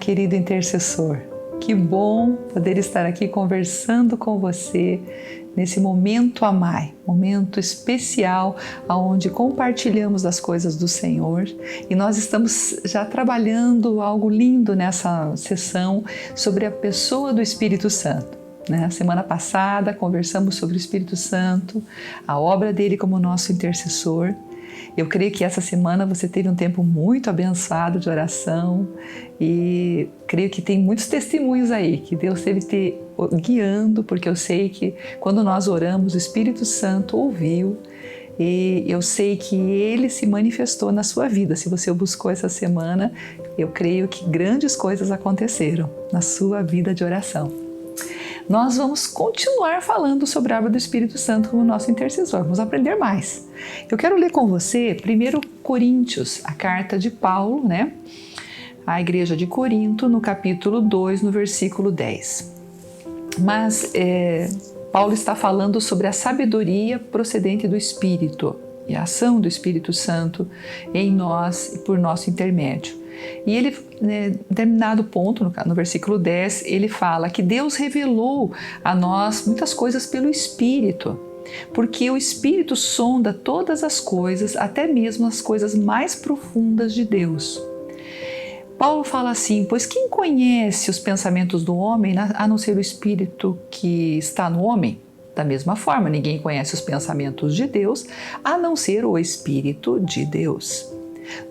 querido intercessor. Que bom poder estar aqui conversando com você nesse momento Amai, momento especial onde compartilhamos das coisas do Senhor, e nós estamos já trabalhando algo lindo nessa sessão sobre a pessoa do Espírito Santo. Semana passada conversamos sobre o Espírito Santo, a obra dele como nosso intercessor. Eu creio que essa semana você teve um tempo muito abençoado de oração e creio que tem muitos testemunhos aí que Deus teve te guiando, porque eu sei que quando nós oramos o Espírito Santo ouviu e eu sei que Ele se manifestou na sua vida. Se você o buscou essa semana, eu creio que grandes coisas aconteceram na sua vida de oração. Nós vamos continuar falando sobre a obra do Espírito Santo como nosso intercessor. Vamos aprender mais. Eu quero ler com você 1 Coríntios, a carta de Paulo, à igreja de Corinto, no capítulo 2, no versículo 10. Mas Paulo está falando sobre a sabedoria procedente do Espírito e a ação do Espírito Santo em nós e por nosso intermédio. E ele, em determinado ponto, no versículo 10, ele fala que Deus revelou a nós muitas coisas pelo Espírito, porque o Espírito sonda todas as coisas, até mesmo as coisas mais profundas de Deus. Paulo fala assim: pois quem conhece os pensamentos do homem, a não ser o Espírito que está no homem? Da mesma forma, ninguém conhece os pensamentos de Deus, a não ser o Espírito de Deus.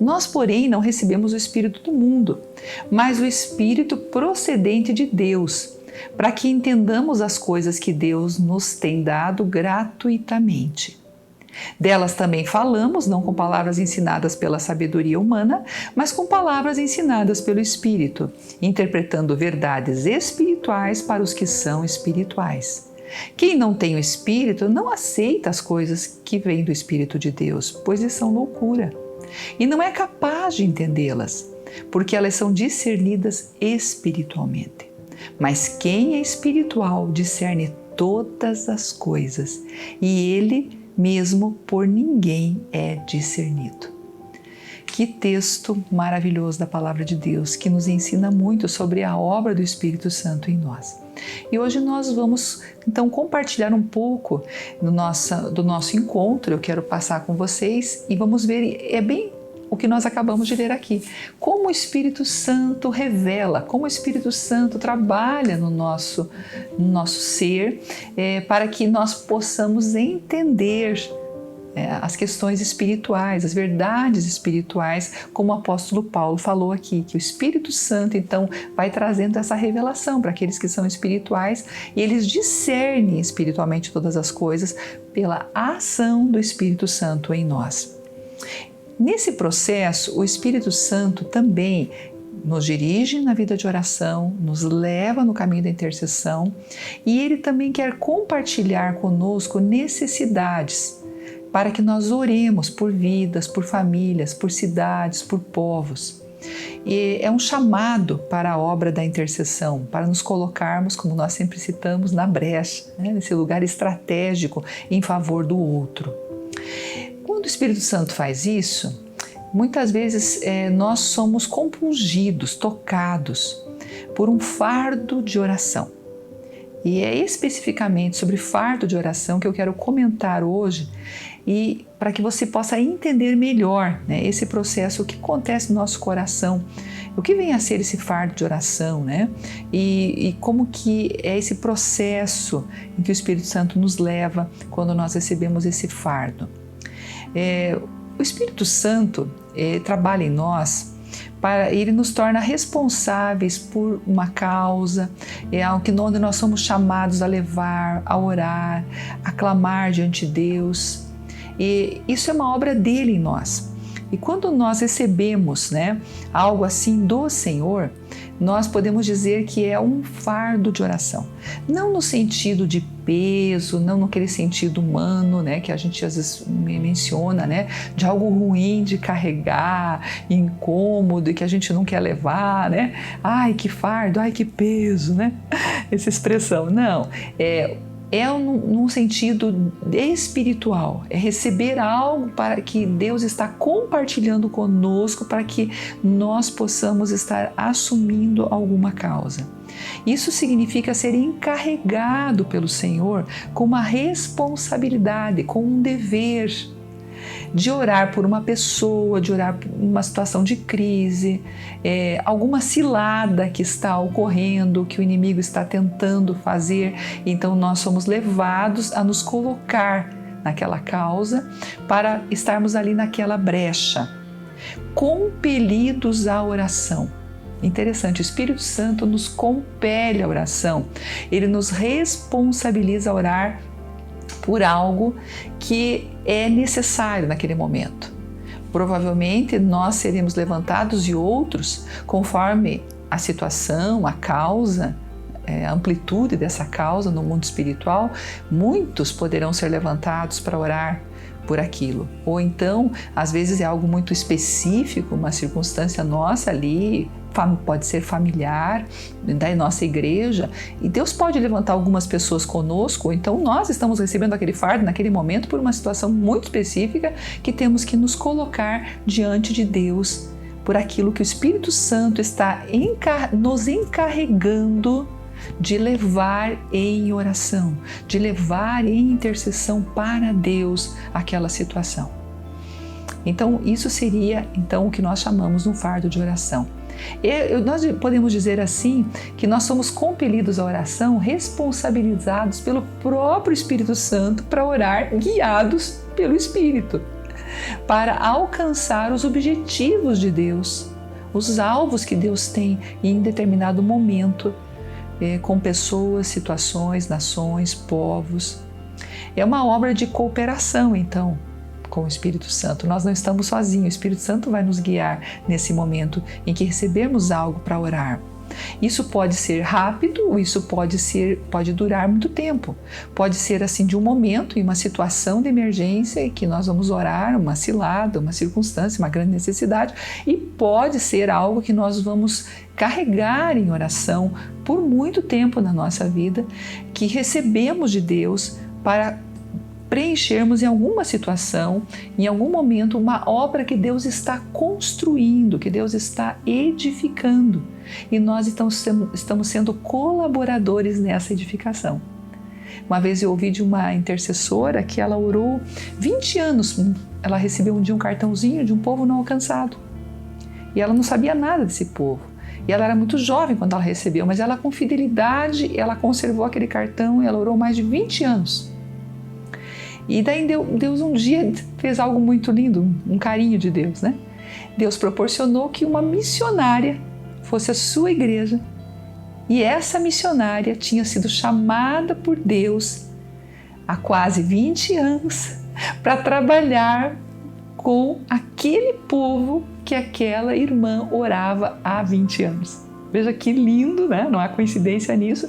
Nós, porém, não recebemos o Espírito do mundo, mas o Espírito procedente de Deus, para que entendamos as coisas que Deus nos tem dado gratuitamente. Delas também falamos, não com palavras ensinadas pela sabedoria humana, mas com palavras ensinadas pelo Espírito, interpretando verdades espirituais para os que são espirituais. Quem não tem o Espírito não aceita as coisas que vêm do Espírito de Deus, pois lhes são loucura. E não é capaz de entendê-las, porque elas são discernidas espiritualmente. Mas quem é espiritual discerne todas as coisas, e ele mesmo por ninguém é discernido. Que texto maravilhoso da Palavra de Deus, que nos ensina muito sobre a obra do Espírito Santo em nós. E hoje nós vamos então compartilhar um pouco do nosso encontro. Eu quero passar com vocês e vamos ver, é bem o que nós acabamos de ler aqui. Como o Espírito Santo revela, como o Espírito Santo trabalha no nosso ser, para que nós possamos entender as questões espirituais, as verdades espirituais, como o apóstolo Paulo falou aqui, que o Espírito Santo então vai trazendo essa revelação para aqueles que são espirituais, e eles discernem espiritualmente todas as coisas pela ação do Espírito Santo em nós. Nesse processo, o Espírito Santo também nos dirige na vida de oração, nos leva no caminho da intercessão, e ele também quer compartilhar conosco necessidades para que nós oremos por vidas, por famílias, por cidades, por povos. E é um chamado para a obra da intercessão, para nos colocarmos, como nós sempre citamos, na brecha, nesse lugar estratégico em favor do outro. Quando o Espírito Santo faz isso, muitas vezes nós somos compungidos, tocados por um fardo de oração. E é especificamente sobre fardo de oração que eu quero comentar hoje, e para que você possa entender melhor esse processo, o que acontece no nosso coração, o que vem a ser esse fardo de oração, e como que é esse processo em que o Espírito Santo nos leva quando nós recebemos esse fardo. O Espírito Santo trabalha em nós, ele nos torna responsáveis por uma causa, onde nós somos chamados a levar, a orar, a clamar diante de Deus. E isso é uma obra dele em nós. E quando nós recebemos algo assim do Senhor, nós podemos dizer que é um fardo de oração. Não no sentido de peso, não naquele sentido humano, que a gente às vezes menciona, de algo ruim de carregar, incômodo e que a gente não quer levar, Ai, que fardo, ai, que peso, essa expressão. Não, é é num sentido espiritual, é receber algo para que Deus está compartilhando conosco para que nós possamos estar assumindo alguma causa. Isso significa ser encarregado pelo Senhor com uma responsabilidade, com um dever de orar por uma pessoa, de orar por uma situação de crise, alguma cilada que está ocorrendo, que o inimigo está tentando fazer. Então nós somos levados a nos colocar naquela causa para estarmos ali naquela brecha, compelidos à oração. Interessante, o Espírito Santo nos compele à oração, ele nos responsabiliza a orar por algo que é necessário naquele momento. Provavelmente nós seremos levantados e outros, conforme a situação, a causa, a amplitude dessa causa no mundo espiritual, muitos poderão ser levantados para orar por aquilo. Ou então, às vezes é algo muito específico, uma circunstância nossa ali, pode ser familiar, da nossa igreja, e Deus pode levantar algumas pessoas conosco, ou então nós estamos recebendo aquele fardo naquele momento por uma situação muito específica que temos que nos colocar diante de Deus por aquilo que o Espírito Santo está nos encarregando de levar em oração, de levar em intercessão para Deus aquela situação. Então, isso seria o que nós chamamos de um fardo de oração. Nós podemos dizer assim que nós somos compelidos à oração, responsabilizados pelo próprio Espírito Santo para orar, guiados pelo Espírito, para alcançar os objetivos de Deus, os alvos que Deus tem em determinado momento, com pessoas, situações, nações, povos. É uma obra de cooperação, então, com o Espírito Santo. Nós não estamos sozinhos, o Espírito Santo vai nos guiar nesse momento em que recebemos algo para orar. Isso pode ser rápido, isso pode durar muito tempo. Pode ser assim de um momento, em uma situação de emergência que nós vamos orar, uma cilada, uma circunstância, uma grande necessidade, e pode ser algo que nós vamos carregar em oração por muito tempo na nossa vida, que recebemos de Deus para preenchermos em alguma situação, em algum momento, uma obra que Deus está construindo, que Deus está edificando. E nós estamos sendo colaboradores nessa edificação. Uma vez eu ouvi de uma intercessora que ela orou 20 anos, ela recebeu um dia um cartãozinho de um povo não alcançado. E ela não sabia nada desse povo. E ela era muito jovem quando ela recebeu, mas ela com fidelidade, ela conservou aquele cartão e ela orou mais de 20 anos. E daí Deus um dia fez algo muito lindo, um carinho de Deus, né? Deus proporcionou que uma missionária fosse a sua igreja, e essa missionária tinha sido chamada por Deus há quase 20 anos para trabalhar com aquele povo que aquela irmã orava há 20 anos. Veja que lindo, né? Não há coincidência nisso.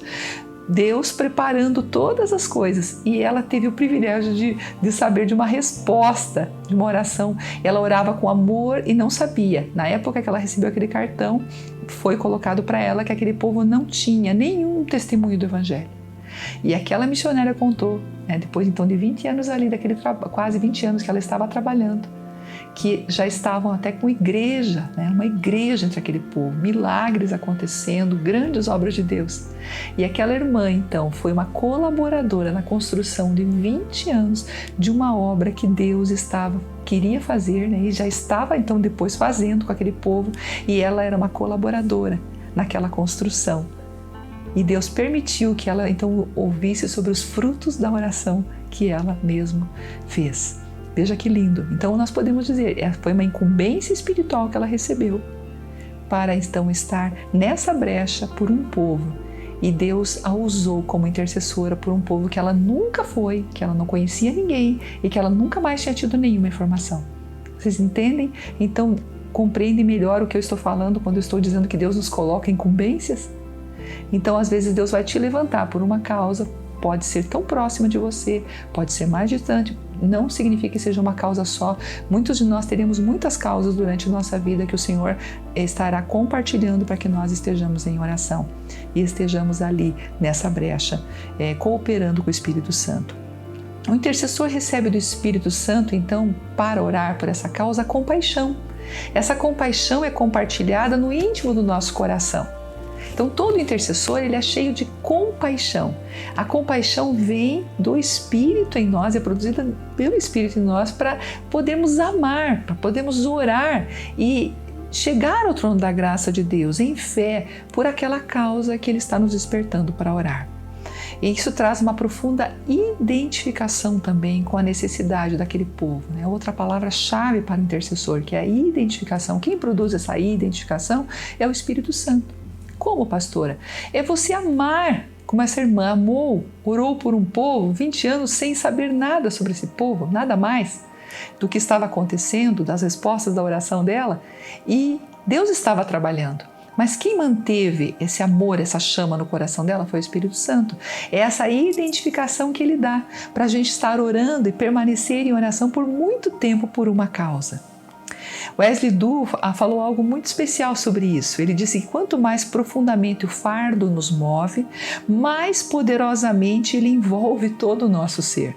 Deus preparando todas as coisas, e ela teve o privilégio de saber de uma resposta, de uma oração. Ela orava com amor e não sabia. Na época que ela recebeu aquele cartão, foi colocado para ela que aquele povo não tinha nenhum testemunho do Evangelho. E aquela missionária contou, depois então de 20 anos ali, quase 20 anos que ela estava trabalhando, que já estavam até com igreja, uma igreja entre aquele povo, milagres acontecendo, grandes obras de Deus. E aquela irmã, então, foi uma colaboradora na construção de 20 anos de uma obra que Deus queria fazer, e já estava, então, depois fazendo com aquele povo, e ela era uma colaboradora naquela construção. E Deus permitiu que ela, então, ouvisse sobre os frutos da oração que ela mesma fez. Veja que lindo. Então nós podemos dizer, foi uma incumbência espiritual que ela recebeu para então estar nessa brecha por um povo. E Deus a usou como intercessora por um povo que ela nunca foi, que ela não conhecia ninguém e que ela nunca mais tinha tido nenhuma informação. Vocês entendem? Então compreendem melhor o que eu estou falando quando eu estou dizendo que Deus nos coloca em incumbências? Então às vezes Deus vai te levantar por uma causa, pode ser tão próxima de você, pode ser mais distante, não significa que seja uma causa só. Muitos de nós teremos muitas causas durante a nossa vida que o Senhor estará compartilhando para que nós estejamos em oração e estejamos ali nessa brecha, cooperando com o Espírito Santo. O intercessor recebe do Espírito Santo, então, para orar por essa causa, compaixão. Essa compaixão é compartilhada no íntimo do nosso coração. Então, todo intercessor ele é cheio de compaixão. A compaixão vem do Espírito em nós, é produzida pelo Espírito em nós para podermos amar, para podermos orar e chegar ao trono da graça de Deus em fé por aquela causa que Ele está nos despertando para orar. E isso traz uma profunda identificação também com a necessidade daquele povo, né? Outra palavra-chave para o intercessor, que é a identificação. Quem produz essa identificação é o Espírito Santo. Como, pastora? É você amar como essa irmã amou, orou por um povo 20 anos sem saber nada sobre esse povo, nada mais do que estava acontecendo, das respostas da oração dela, e Deus estava trabalhando. Mas quem manteve esse amor, essa chama no coração dela foi o Espírito Santo. É essa identificação que Ele dá para a gente estar orando e permanecer em oração por muito tempo por uma causa. Wesley Du falou algo muito especial sobre isso. Ele disse que quanto mais profundamente o fardo nos move, mais poderosamente ele envolve todo o nosso ser.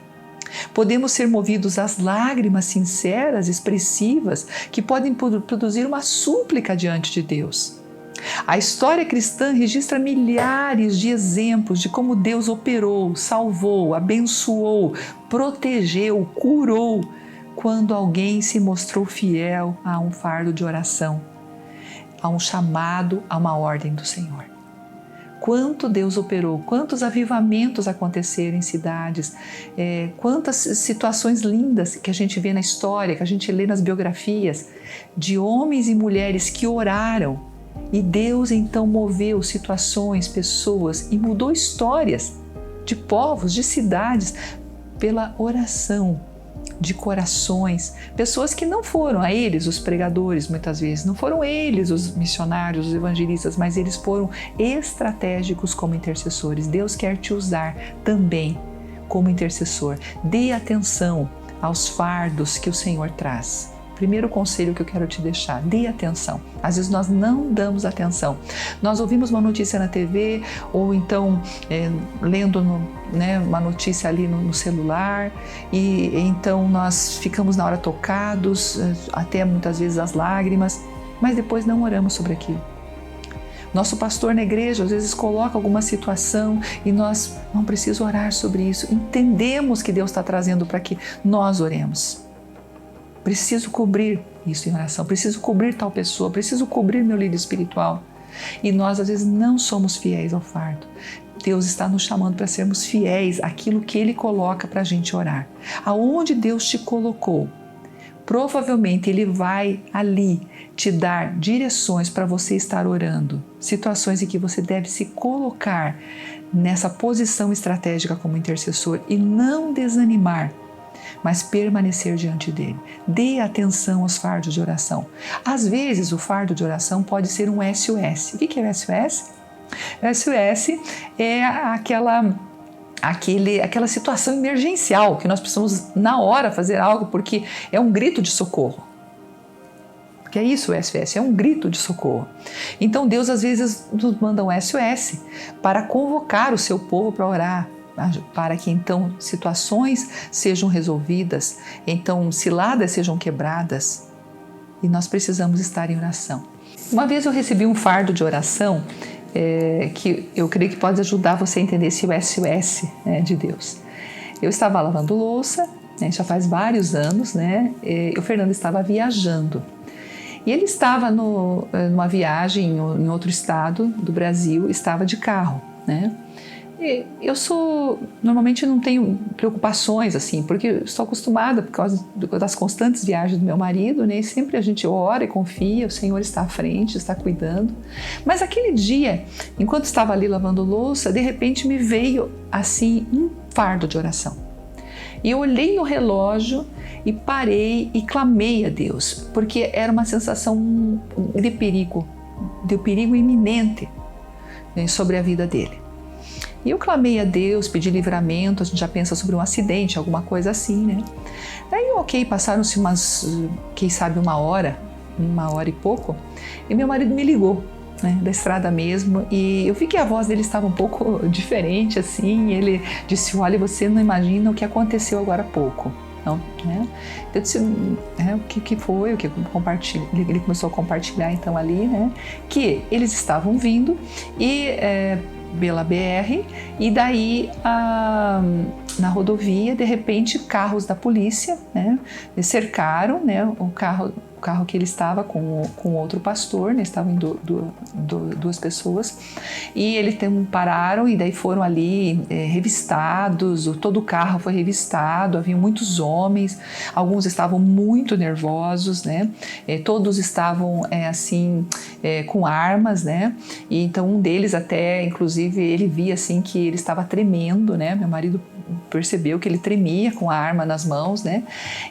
Podemos ser movidos às lágrimas sinceras, expressivas, que podem produzir uma súplica diante de Deus. A história cristã registra milhares de exemplos de como Deus operou, salvou, abençoou, protegeu, curou, quando alguém se mostrou fiel a um fardo de oração, a um chamado, a uma ordem do Senhor. Quanto Deus operou, quantos avivamentos aconteceram em cidades, quantas situações lindas que a gente vê na história, que a gente lê nas biografias, de homens e mulheres que oraram e Deus então moveu situações, pessoas e mudou histórias de povos, de cidades, pela oração. De corações, pessoas que não foram a eles os pregadores muitas vezes, não foram eles os missionários, os evangelistas, mas eles foram estratégicos como intercessores. Deus quer te usar também como intercessor. Dê atenção aos fardos que o Senhor traz. Primeiro conselho que eu quero te deixar, dê atenção. Às vezes nós não damos atenção. Nós ouvimos uma notícia na TV ou então lendo uma notícia ali no celular e então nós ficamos na hora tocados, até muitas vezes as lágrimas, mas depois não oramos sobre aquilo. Nosso pastor na igreja às vezes coloca alguma situação e nós não precisamos orar sobre isso. Entendemos que Deus está trazendo para que nós oremos. Preciso cobrir isso em oração, preciso cobrir tal pessoa, preciso cobrir meu líder espiritual. E nós às vezes não somos fiéis ao fardo. Deus está nos chamando para sermos fiéis àquilo que Ele coloca para a gente orar. Aonde Deus te colocou, provavelmente Ele vai ali te dar direções para você estar orando. Situações em que você deve se colocar nessa posição estratégica como intercessor e não desanimar, mas permanecer diante dele. Dê atenção aos fardos de oração. Às vezes o fardo de oração pode ser um SOS. O que é o SOS? O SOS é aquela situação emergencial que nós precisamos na hora fazer algo porque é um grito de socorro. Que é isso o SOS, é um grito de socorro. Então Deus às vezes nos manda um SOS para convocar o seu povo para orar, para que então situações sejam resolvidas, então ciladas sejam quebradas e nós precisamos estar em oração. Uma vez eu recebi um fardo de oração que eu creio que pode ajudar você a entender esse SOS de Deus. Eu estava lavando louça, já faz vários anos, e o Fernando estava viajando. E ele estava numa viagem em outro estado do Brasil, estava de carro, Eu normalmente não tenho preocupações assim, porque estou acostumada por causa das constantes viagens do meu marido, e sempre a gente ora e confia, o Senhor está à frente, está cuidando. Mas aquele dia, enquanto estava ali lavando louça, de repente me veio assim um fardo de oração. E eu olhei no relógio e parei e clamei a Deus, porque era uma sensação de perigo iminente sobre a vida dele. E eu clamei a Deus, pedi livramento, a gente já pensa sobre um acidente, alguma coisa assim, né? Daí, ok, passaram-se quem sabe uma hora e pouco, e meu marido me ligou, né, da estrada mesmo, e eu vi que a voz dele estava um pouco diferente, assim, e ele disse, olha, você não imagina o que aconteceu agora há pouco. Não, né? Eu disse, o que foi, ele começou a compartilhar então ali, né, que eles estavam vindo e pela BR, e daí na rodovia, de repente, carros da polícia, né, cercaram, né, o carro que ele estava com outro pastor, né, estavam duas pessoas, e eles pararam e daí foram ali revistados, todo o carro foi revistado, havia muitos homens, alguns estavam muito nervosos, né, todos estavam com armas, né, e então um deles até, inclusive, ele via assim que ele estava tremendo, né, meu marido percebeu que ele tremia com a arma nas mãos, né?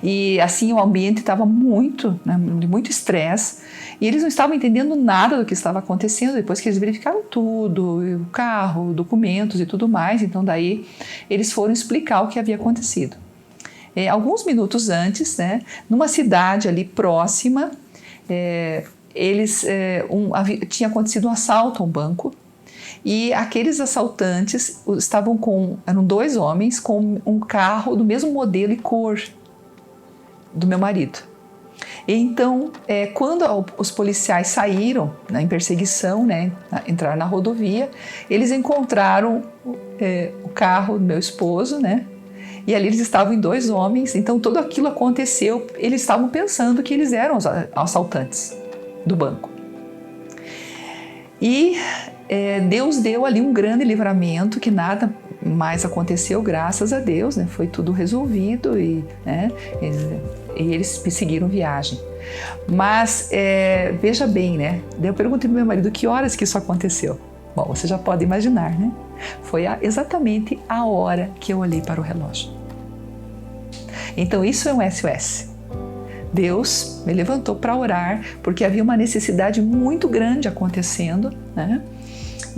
E assim o ambiente estava muito, né, de muito estresse, e eles não estavam entendendo nada do que estava acontecendo. Depois que eles verificaram tudo, o carro, documentos e tudo mais, então daí eles foram explicar o que havia acontecido. Alguns minutos antes, né, numa cidade ali próxima, tinha acontecido um assalto a um banco. E aqueles assaltantes eram 2 homens com um carro do mesmo modelo e cor do meu marido. E então, quando os policiais saíram, né, em perseguição, né, entraram na rodovia, eles encontraram o carro do meu esposo, né? E ali eles estavam em 2 homens, então tudo aquilo aconteceu, eles estavam pensando que eles eram os assaltantes do banco. E Deus deu ali um grande livramento, que nada mais aconteceu, graças a Deus, né? Foi tudo resolvido e eles seguiram viagem. Mas veja bem, né? Daí eu perguntei para meu marido que horas que isso aconteceu. Bom, você já pode imaginar, né? Foi exatamente a hora que eu olhei para o relógio. Então isso é um SOS. Deus me levantou para orar, porque havia uma necessidade muito grande acontecendo, né?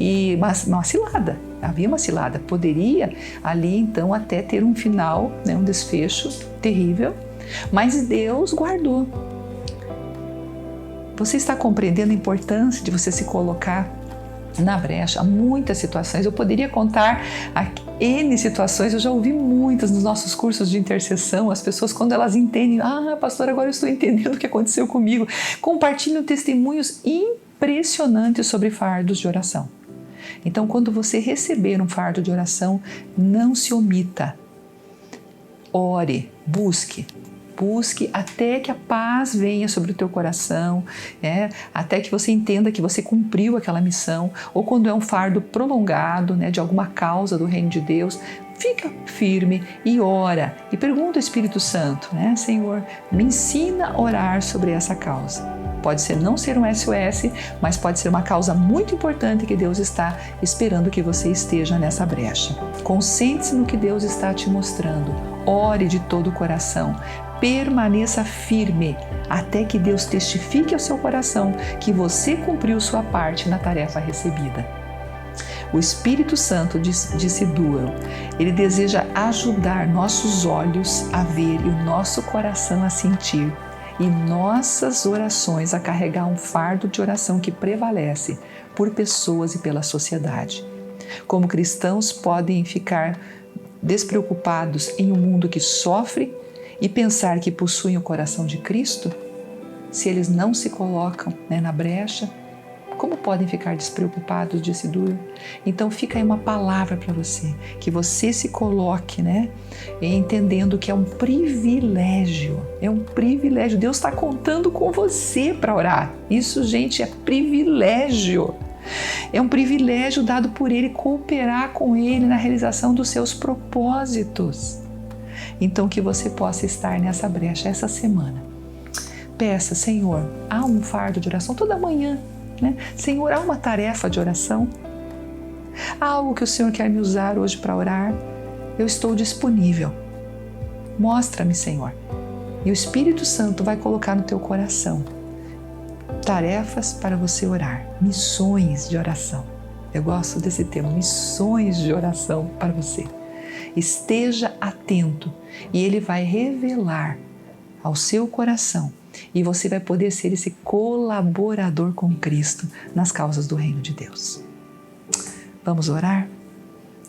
E uma cilada, havia uma cilada, poderia ali então até ter um final, né, um desfecho terrível, mas Deus guardou. Você está compreendendo a importância de você se colocar na brecha? Há muitas situações, eu poderia contar N situações, eu já ouvi muitas nos nossos cursos de intercessão, as pessoas quando elas entendem, pastor, agora eu estou entendendo o que aconteceu comigo, compartilham testemunhos impressionantes sobre fardos de oração. Então, quando você receber um fardo de oração, não se omita. Ore, busque até que a paz venha sobre o teu coração, até que você entenda que você cumpriu aquela missão, ou quando é um fardo prolongado, né, de alguma causa do reino de Deus, fica firme e ora, e pergunta ao Espírito Santo, né, Senhor, me ensina a orar sobre essa causa. Pode não ser um SOS, mas pode ser uma causa muito importante que Deus está esperando que você esteja nessa brecha. Concentre-se no que Deus está te mostrando. Ore de todo o coração. Permaneça firme até que Deus testifique ao seu coração que você cumpriu sua parte na tarefa recebida. O Espírito Santo, disse Duell, ele deseja ajudar nossos olhos a ver e o nosso coração a sentir, e nossas orações a carregar um fardo de oração que prevalece por pessoas e pela sociedade. Como cristãos podem ficar despreocupados em um mundo que sofre e pensar que possuem o coração de Cristo? Se eles não se colocam, né, na brecha, como podem ficar despreocupados, disse Duell? Então fica aí uma palavra para você, que você se coloque, né, entendendo que é um privilégio, Deus está contando com você para orar. Isso, gente, é privilégio. É um privilégio dado por Ele, cooperar com Ele na realização dos seus propósitos. Então que você possa estar nessa brecha essa semana. Peça, Senhor, há um fardo de oração toda manhã, né? Senhor, há uma tarefa de oração? Há algo que o Senhor quer me usar hoje para orar? Eu estou disponível. Mostra-me, Senhor. E o Espírito Santo vai colocar no teu coração tarefas para você orar, missões de oração. Eu gosto desse tema, missões de oração para você. Esteja atento e Ele vai revelar ao seu coração e você vai poder ser esse colaborador com Cristo nas causas do reino de Deus. Vamos orar?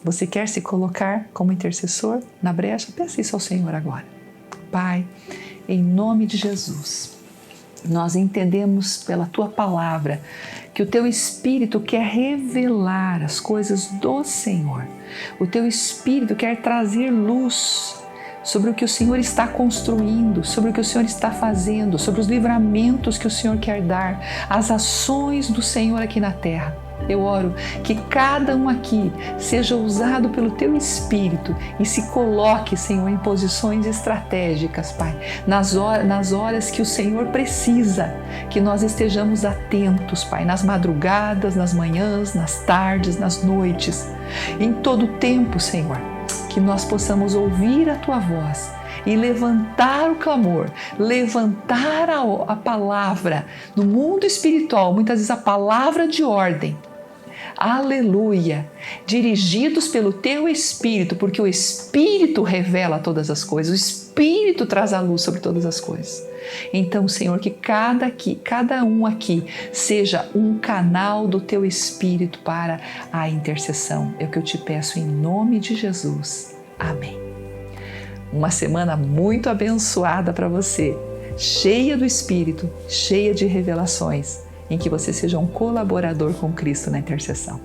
Você quer se colocar como intercessor na brecha? Peça isso ao Senhor agora. Pai, em nome de Jesus, nós entendemos pela Tua palavra que o Teu Espírito quer revelar as coisas do Senhor. O Teu Espírito quer trazer luz sobre o que o Senhor está construindo, sobre o que o Senhor está fazendo, sobre os livramentos que o Senhor quer dar, as ações do Senhor aqui na terra. Eu oro que cada um aqui seja usado pelo Teu Espírito e se coloque, Senhor, em posições estratégicas, Pai, nas horas que o Senhor precisa, que nós estejamos atentos, Pai, nas madrugadas, nas manhãs, nas tardes, nas noites, em todo o tempo, Senhor, que nós possamos ouvir a Tua voz e levantar o clamor, levantar a palavra no mundo espiritual, muitas vezes a palavra de ordem. Aleluia! Dirigidos pelo Teu Espírito, porque o Espírito revela todas as coisas, o Espírito traz a luz sobre todas as coisas. Então, Senhor, que cada um aqui seja um canal do Teu Espírito para a intercessão. É o que eu te peço em nome de Jesus. Amém. Uma semana muito abençoada para você, cheia do Espírito, cheia de revelações, em que você seja um colaborador com Cristo na intercessão.